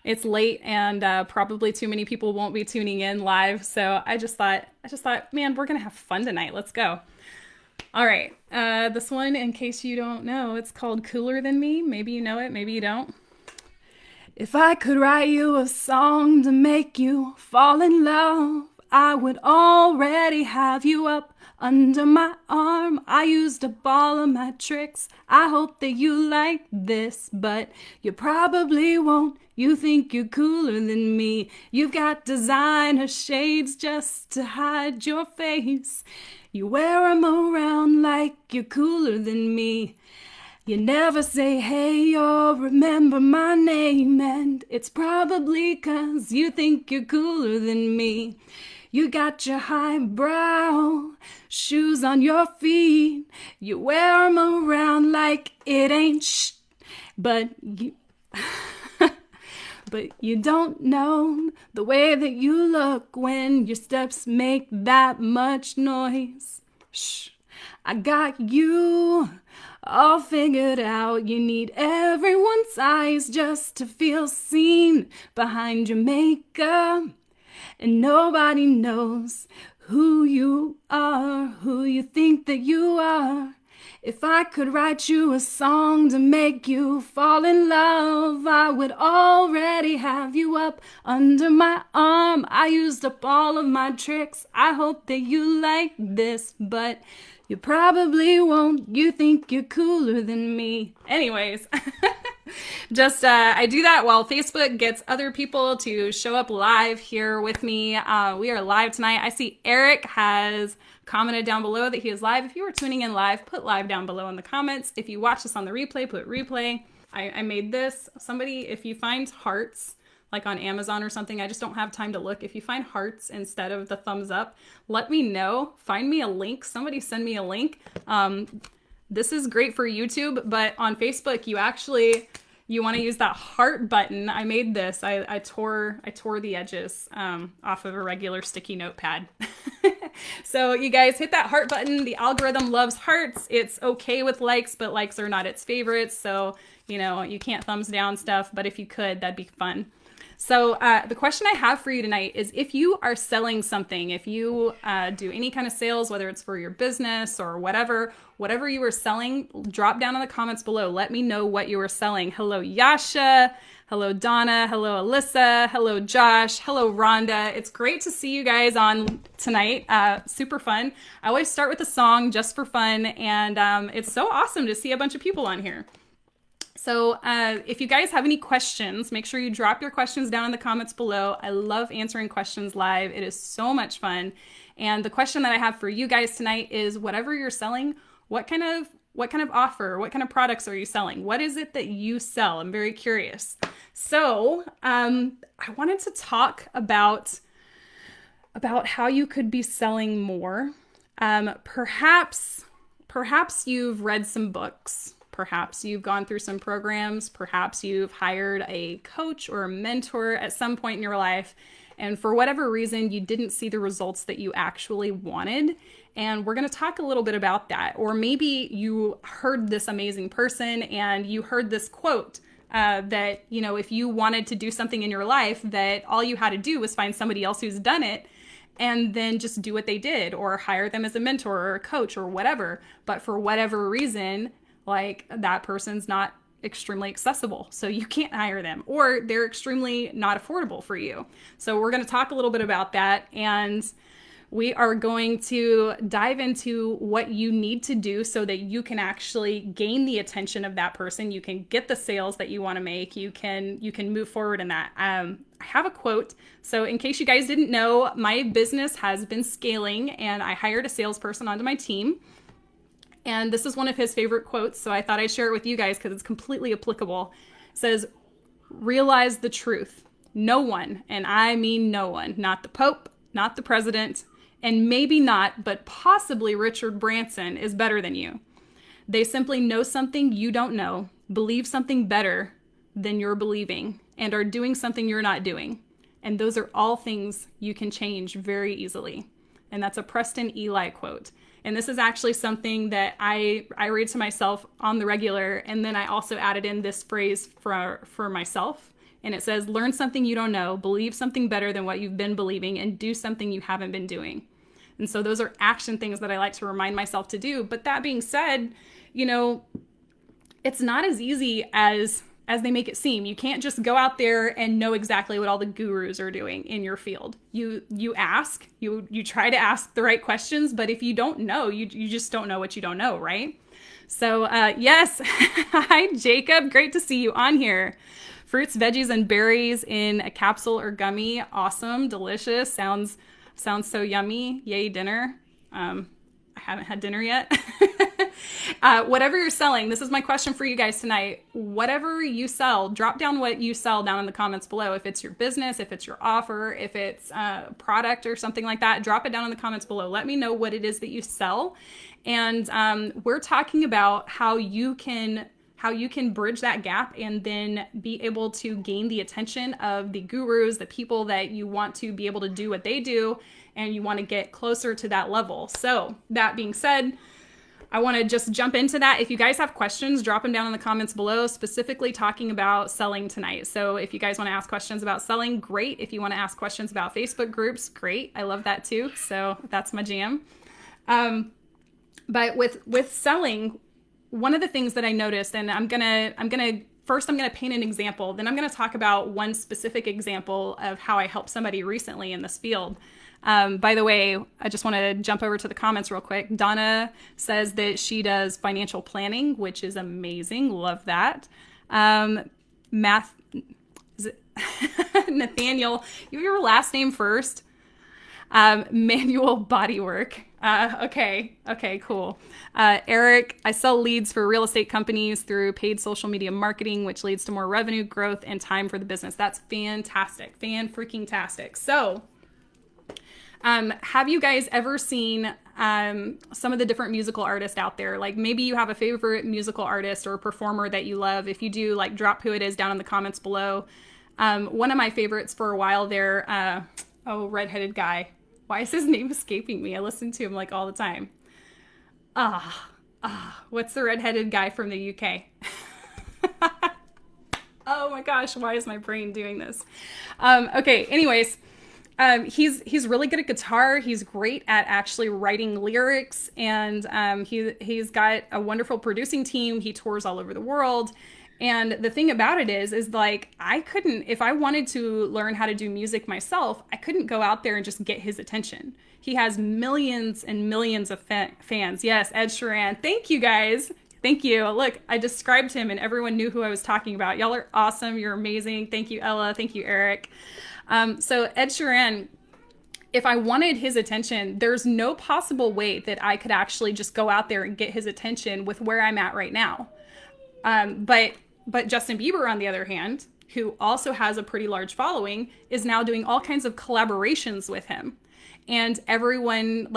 It's late and probably too many people won't be tuning in live. So I just thought, man, we're gonna have fun tonight. Let's go. All right. This one, in case you don't know, it's called Cooler Than Me. Maybe you know it, maybe you don't. If I could write you a song to make you fall in love, I would already have you up under my arm. I used up all of my tricks. I hope that you like this, but you probably won't. You think you're cooler than me. You've got designer shades just to hide your face. You wear 'em around like you're cooler than me. You never say hey or remember my name, and it's probably 'cause you think you're cooler than me. You got your highbrow shoes on your feet. You wear 'em around like it ain't but you... But you don't know the way that you look when your steps make that much noise. Shh, I got you all figured out. You need everyone's eyes just to feel seen behind your makeup. And nobody knows who you are, who you think that you are. If I could write you a song to make you fall in love, I would already have you up under my arm. I used up all of my tricks. I hope that you like this, but you probably won't. You think you're cooler than me. Anyways, I do that while Facebook gets other people to show up live here with me. We are live tonight. I see Eric has commented down below that he is live. If you are tuning in live, put live down below in the comments. If you watch this on the replay, put replay. I made this. Somebody, if you find hearts, like on Amazon or something, I just don't have time to look. If you find hearts instead of the thumbs up, let me know. Find me a link. Somebody send me a link. This is great for YouTube, but on Facebook, you want to use that heart button. I made this. I tore the edges off of a regular sticky notepad. So you guys hit that heart button. The algorithm loves hearts. It's okay with likes, but likes are not its favorites. So, you can't thumbs down stuff, but if you could, that'd be fun. So the question I have for you tonight is, if you are selling something, if you do any kind of sales, whether it's for your business or whatever you are selling, drop down in the comments below. Let me know what you are selling. Hello, Yasha. Hello, Donna. Hello, Alyssa. Hello, Josh. Hello, Rhonda. It's great to see you guys on tonight. Super fun. I always start with a song just for fun, and it's so awesome to see a bunch of people on here. So if you guys have any questions, make sure you drop your questions down in the comments below. I love answering questions live. It is so much fun. And the question that I have for you guys tonight is, whatever you're selling, what kind of offer, what kind of products are you selling? What is it that you sell? I'm very curious. So I wanted to talk about how you could be selling more. Perhaps you've read some books. Perhaps you've gone through some programs. Perhaps you've hired a coach or a mentor at some point in your life, and for whatever reason, you didn't see the results that you actually wanted. And we're going to talk a little bit about that. Or maybe you heard this amazing person and you heard this quote that, if you wanted to do something in your life, that all you had to do was find somebody else who's done it and then just do what they did, or hire them as a mentor or a coach or whatever. But for whatever reason, like, that person's not extremely accessible, so you can't hire them, or they're extremely not affordable for you. So we're going to talk a little bit about that, and we are going to dive into what you need to do so that you can actually gain the attention of that person. You can get the sales that you want to make. You can move forward in that. I have a quote. So in case you guys didn't know, my business has been scaling, and I hired a salesperson onto my team. And this is one of his favorite quotes, so I thought I'd share it with you guys because it's completely applicable. It says, "Realize the truth. No one, and I mean no one, not the Pope, not the president, and maybe not, but possibly Richard Branson, is better than you. They simply know something you don't know, believe something better than you're believing, and are doing something you're not doing. And those are all things you can change very easily." And that's a Preston Eli quote. And this is actually something that I read to myself on the regular. And then I also added in this phrase for myself And it says, learn something you don't know, believe something better than what you've been believing, and do something you haven't been doing. And so those are action things that I like to remind myself to do. But that being said, you know, it's not as easy as they make it seem. You can't just go out there and know exactly what all the gurus are doing in your field. You ask, you try to ask the right questions, but if you don't know, you just don't know what you don't know, right? So yes, hi Jacob, great to see you on here. Fruits, veggies, and berries in a capsule or gummy, awesome, delicious, sounds so yummy, yay dinner. I haven't had dinner yet. Whatever you're selling, this is my question for you guys tonight. Whatever you sell, drop down what you sell down in the comments below. If it's your business, if it's your offer, if it's a product or something like that, drop it down in the comments below. Let me know what it is that you sell. And we're talking about how you can bridge that gap and then be able to gain the attention of the gurus, the people that you want to be able to do what they do, and you want to get closer to that level. So that being said, I want to just jump into that. If you guys have questions, drop them down in the comments below, specifically talking about selling tonight. So if you guys want to ask questions about selling, great. If you want to ask questions about Facebook groups, great. I love that too. So that's my jam. But with selling, one of the things that I noticed, and I'm gonna paint an example, then I'm gonna talk about one specific example of how I helped somebody recently in this field. By the way, I just want to jump over to the comments real quick. Donna says that she does financial planning, which is amazing. Love that. Nathaniel, your last name first. Manual bodywork. Okay, cool. Eric, I sell leads for real estate companies through paid social media marketing, which leads to more revenue growth and time for the business. That's fantastic. Fan-freaking-tastic. So, have you guys ever seen some of the different musical artists out there? Like maybe you have a favorite musical artist or performer that you love. If you do, like drop who it is down in the comments below. One of my favorites for a while there, redheaded guy. Why is his name escaping me? I listen to him like all the time. What's the redheaded guy from the UK? Oh my gosh, why is my brain doing this? Okay, anyways. He's really good at guitar. He's great at actually writing lyrics, and he's got a wonderful producing team. He tours all over the world. And the thing about it is like, I couldn't, if I wanted to learn how to do music myself, I couldn't go out there and just get his attention. He has millions and millions of fans. Yes, Ed Sheeran. Thank you guys. Thank you. Look, I described him and everyone knew who I was talking about. Y'all are awesome. You're amazing. Thank you, Ella. Thank you, Eric. So Ed Sheeran, if I wanted his attention, there's no possible way that I could actually just go out there and get his attention with where I'm at right now. But Justin Bieber, on the other hand, who also has a pretty large following, is now doing all kinds of collaborations with him. And everyone,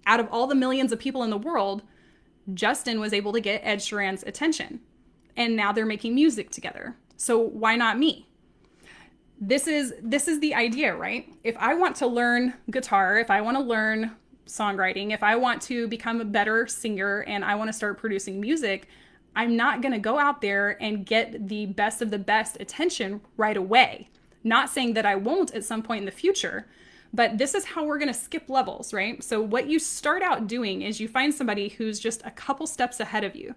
out of all the millions of people in the world, Justin was able to get Ed Sheeran's attention. And now they're making music together. So why not me? This is the idea, right? If I want to learn guitar, if I want to learn songwriting, if I want to become a better singer and I want to start producing music, I'm not going to go out there and get the best of the best attention right away. Not saying that I won't at some point in the future, but this is how we're going to skip levels, right? So what you start out doing is you find somebody who's just a couple steps ahead of you.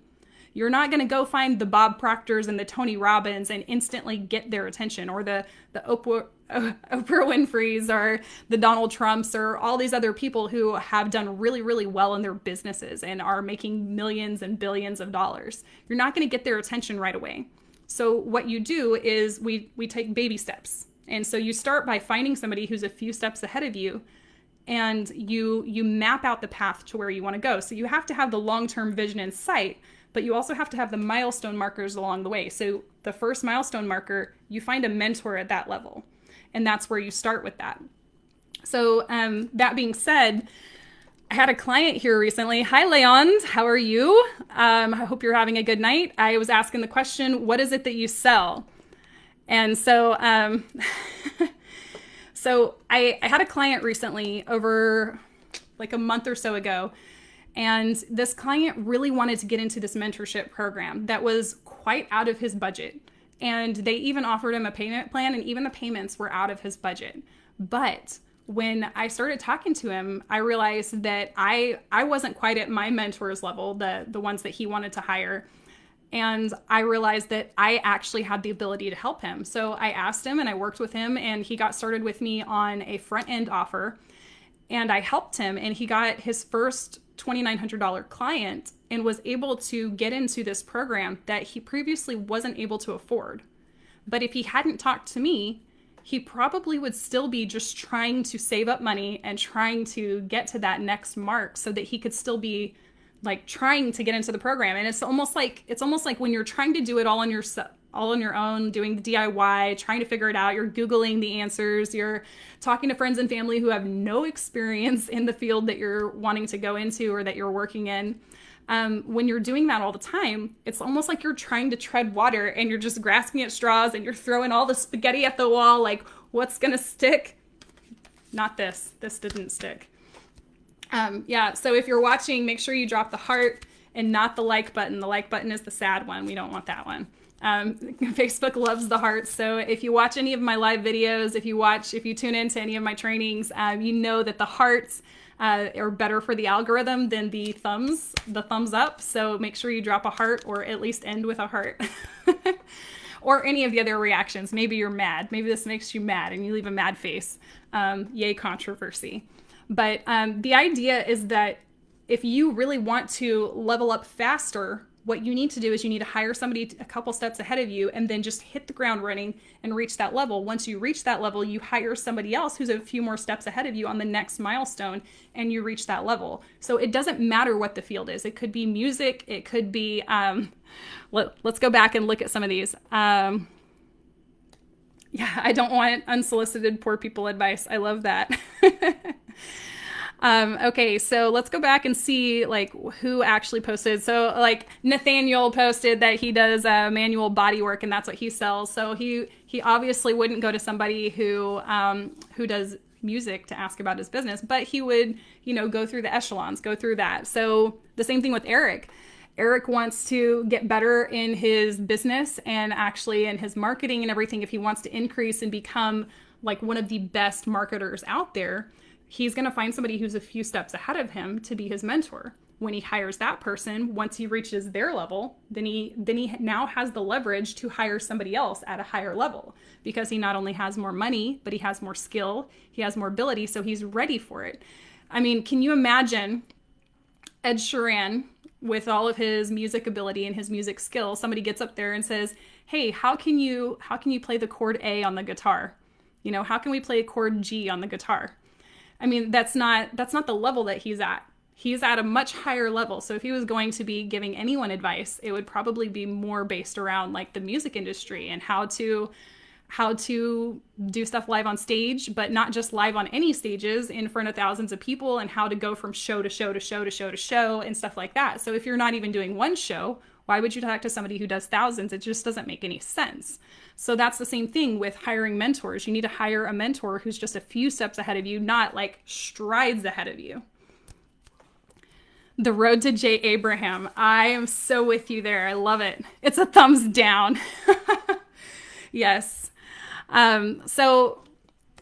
You're not going to go find the Bob Proctors and the Tony Robbins and instantly get their attention, or the Oprah Winfrey's or the Donald Trumps or all these other people who have done really, really well in their businesses and are making millions and billions of dollars. You're not going to get their attention right away. So what you do is we take baby steps. And so you start by finding somebody who's a few steps ahead of you, and you map out the path to where you want to go. So you have to have the long-term vision in sight, but you also have to have the milestone markers along the way. So the first milestone marker, you find a mentor at that level. And that's where you start with that. So that being said, I had a client here recently. Hi, Leon. How are you? I hope you're having a good night. I was asking the question, what is it that you sell? And so, so I had a client recently over like a month or so ago. And this client really wanted to get into this mentorship program that was quite out of his budget. And they even offered him a payment plan, and even the payments were out of his budget. But when I started talking to him, I realized that I wasn't quite at my mentor's level, the ones that he wanted to hire. And I realized that I actually had the ability to help him. So I asked him and I worked with him, and he got started with me on a front end offer. And I helped him, and he got his first $2,900 client and was able to get into this program that he previously wasn't able to afford. But if he hadn't talked to me, he probably would still be just trying to save up money and trying to get to that next mark so that he could still be like trying to get into the program. And it's almost like when you're trying to do it all on your own, doing the DIY, trying to figure it out, you're Googling the answers, you're talking to friends and family who have no experience in the field that you're wanting to go into or that you're working in. When you're doing that all the time, it's almost like you're trying to tread water and you're just grasping at straws and you're throwing all the spaghetti at the wall. Like, what's going to stick? Not this. This didn't stick. So if you're watching, make sure you drop the heart and not the like button. The like button is the sad one. We don't want that one. Facebook loves the heart. So if you watch any of my live videos, if you tune into any of my trainings, you know that the hearts are better for the algorithm than the thumbs up. So make sure you drop a heart, or at least end with a heart. Or any of the other reactions. Maybe you're mad. Maybe this makes you mad and you leave a mad face. Yay, controversy. But the idea is that if you really want to level up faster, what you need to do is you need to hire somebody a couple steps ahead of you and then just hit the ground running and reach that level. Once you reach that level, you hire somebody else who's a few more steps ahead of you on the next milestone, and you reach that level. So it doesn't matter what the field is. It could be music. It could be, let's go back and look at some of these. I don't want unsolicited poor people advice. I love that. Okay, so let's go back and see like who actually posted. So like Nathaniel posted that he does manual body work and that's what he sells. So he obviously wouldn't go to somebody who does music to ask about his business, but he would, go through the echelons, go through that. So the same thing with Eric. Eric wants to get better in his business and actually in his marketing and everything. If he wants to increase and become like one of the best marketers out there, he's going to find somebody who's a few steps ahead of him to be his mentor. When he hires that person, once he reaches their level, then he now has the leverage to hire somebody else at a higher level, because he not only has more money, but he has more skill, he has more ability, so he's ready for it. I mean, can you imagine Ed Sheeran with all of his music ability and his music skill? Somebody gets up there and says, "Hey, how can you play the chord A on the guitar? How can we play a chord G on the guitar?" I mean, that's not the level that he's at. He's at a much higher level. So if he was going to be giving anyone advice, it would probably be more based around like the music industry and how to do stuff live on stage, but not just live on any stages in front of thousands of people, and how to go from show to show to show to show to show and stuff like that. So if you're not even doing one show, why would you talk to somebody who does thousands? It just doesn't make any sense. So that's the same thing with hiring mentors. You need to hire a mentor who's just a few steps ahead of you, not like strides ahead of you. The road to J. Abraham. I am so with you there. I love it. It's a thumbs down. Yes.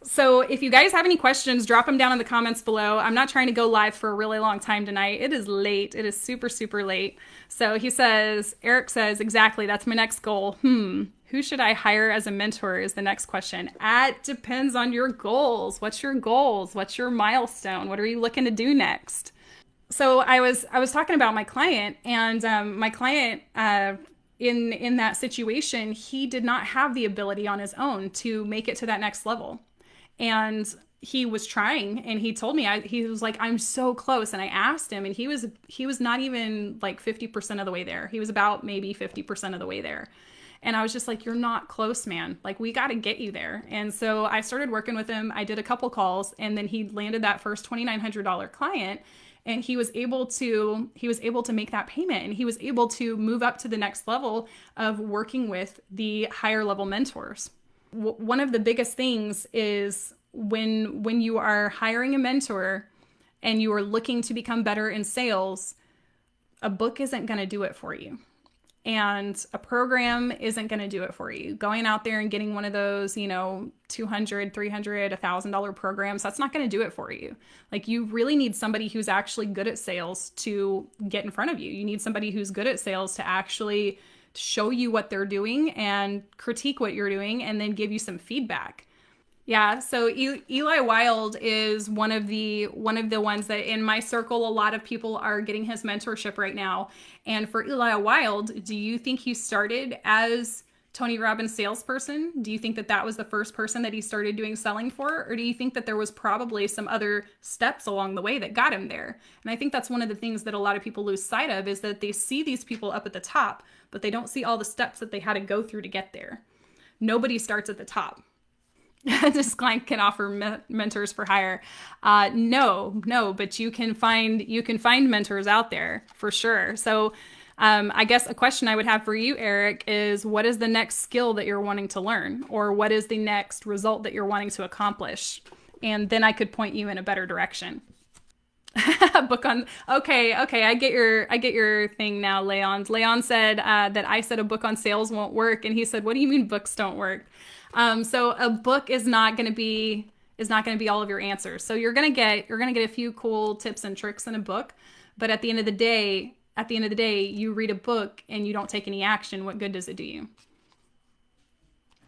So if you guys have any questions, drop them down in the comments below. I'm not trying to go live for a really long time tonight. It is late. It is super, super late. So Eric says, exactly, that's my next goal. Who should I hire as a mentor is the next question. It depends on your goals. What's your goals? What's your milestone? What are you looking to do next? So I was talking about my client, and my client, in that situation, he did not have the ability on his own to make it to that next level. And he was trying, and he told me, he was like, I'm so close. And I asked him, and he was not even like 50% of the way there. He was about maybe 50% of the way there. And I was just like, you're not close, man. Like, we got to get you there. And so I started working with him. I did a couple calls, and then he landed that first $2,900 client. And he was able to make that payment, and he was able to move up to the next level of working with the higher level mentors. One of the biggest things is when you are hiring a mentor and you are looking to become better in sales, a book isn't going to do it for you. And a program isn't going to do it for you. Going out there and getting one of those, $200, $300, $1,000 programs, that's not going to do it for you. Like, you really need somebody who's actually good at sales to get in front of you. You need somebody who's good at sales to actually show you what they're doing and critique what you're doing and then give you some feedback. Yeah, so Eli Wild is one of the ones that in my circle, a lot of people are getting his mentorship right now. And for Eli Wild, do you think he started as Tony Robbins' salesperson? Do you think that was the first person that he started doing selling for? Or do you think that there was probably some other steps along the way that got him there? And I think that's one of the things that a lot of people lose sight of, is that they see these people up at the top, but they don't see all the steps that they had to go through to get there. Nobody starts at the top. This client can offer mentors for hire. No, but you can find mentors out there for sure. So I guess a question I would have for you, Eric, is what is the next skill that you're wanting to learn, or what is the next result that you're wanting to accomplish? And then I could point you in a better direction. Book on. Okay. I get your thing now, Leon. Leon said that I said a book on sales won't work, and he said, "What do you mean books don't work?" So a book is not going to be all of your answers. So you're going to get a few cool tips and tricks in a book, but at the end of the day, you read a book and you don't take any action. What good does it do you?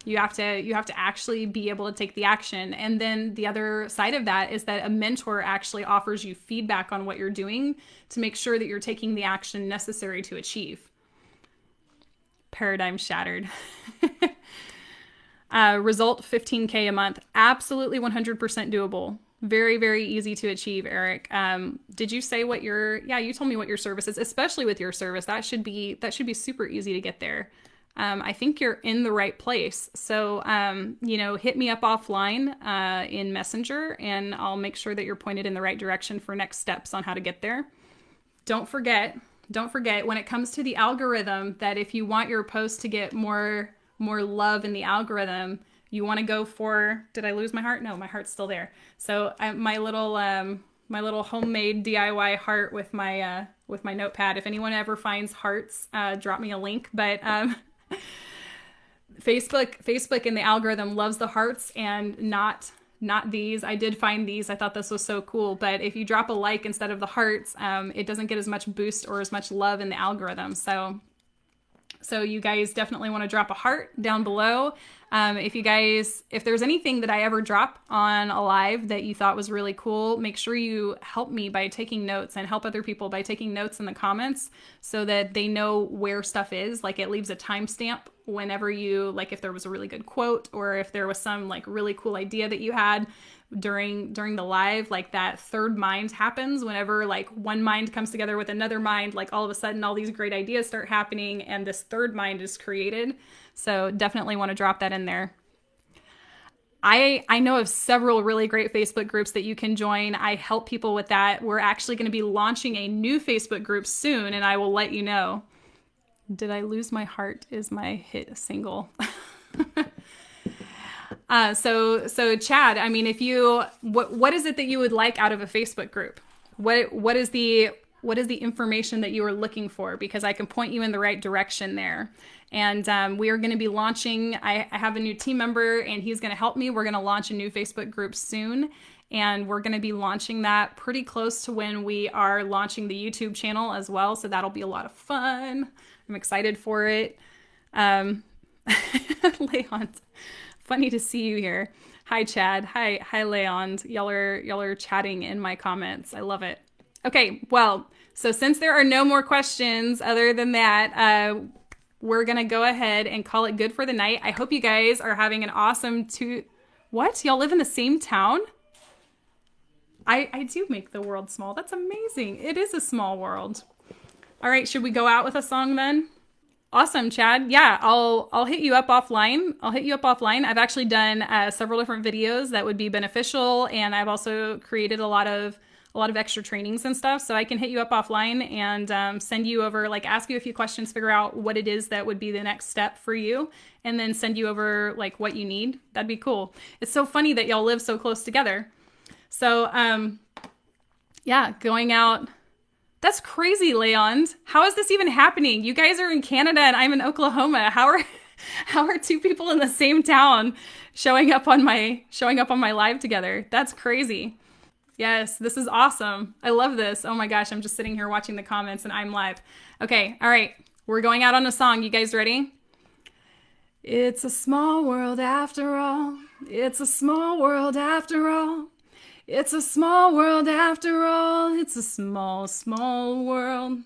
You have to actually be able to take the action. And then the other side of that is that a mentor actually offers you feedback on what you're doing to make sure that you're taking the action necessary to achieve. Paradigm shattered. Result 15K a month. Absolutely 100% doable. Very, very easy to achieve, Eric. Did you say you told me what your service is, especially with your service. That should be super easy to get there. I think you're in the right place. So, hit me up offline in Messenger, and I'll make sure that you're pointed in the right direction for next steps on how to get there. Don't forget when it comes to the algorithm, that if you want your post to get more love in the algorithm, you want to go for, did I lose my heart? No, my heart's still there. So my little homemade DIY heart with my notepad. If anyone ever finds hearts, drop me a link. But Facebook in the algorithm loves the hearts and not these. I did find these. I thought this was so cool. But if you drop a like instead of the hearts, it doesn't get as much boost or as much love in the algorithm. So you guys definitely want to drop a heart down below. If there's anything that I ever drop on a live that you thought was really cool, make sure you help me by taking notes, and help other people by taking notes in the comments so that they know where stuff is. Like, it leaves a timestamp whenever if there was a really good quote, or if there was some really cool idea that you had during the live, that third mind happens whenever one mind comes together with another mind. All of a sudden all these great ideas start happening and this third mind is created. So definitely want to drop that in there. I know of several really great Facebook groups that you can join. I help people with that. We're actually going to be launching a new Facebook group soon, and I will let you know. Did I lose my heart is my hit single. So Chad, I mean, what is it that you would like out of a Facebook group? What is the information that you are looking for? Because I can point you in the right direction there. And we are going to be launching, I have a new team member and he's going to help me. We're going to launch a new Facebook group soon. And we're going to be launching that pretty close to when we are launching the YouTube channel as well. So that'll be a lot of fun. I'm excited for it. Leon, funny to see you here. Hi, Chad. Hi, Leon. Y'all are chatting in my comments. I love it. Okay, well, so since there are no more questions other than that, we're going to go ahead and call it good for the night. I hope you guys are having an awesome What? Y'all live in the same town? I do make the world small. That's amazing. It is a small world. All right, should we go out with a song then? Awesome, Chad. Yeah, I'll hit you up offline. I've actually done several different videos that would be beneficial, and I've also created a lot of extra trainings and stuff. So I can hit you up offline and send you over, ask you a few questions, figure out what it is that would be the next step for you, and then send you over what you need. That'd be cool. It's so funny that y'all live so close together. So yeah, going out That's crazy, Leon. How is this even happening? You guys are in Canada and I'm in Oklahoma. How are two people in the same town showing up on my live together? That's crazy. Yes, this is awesome. I love this. Oh my gosh, I'm just sitting here watching the comments and I'm live. Okay, all right. We're going out on a song. You guys ready? It's a small world after all. It's a small world after all. It's a small world after all. It's a small, small world.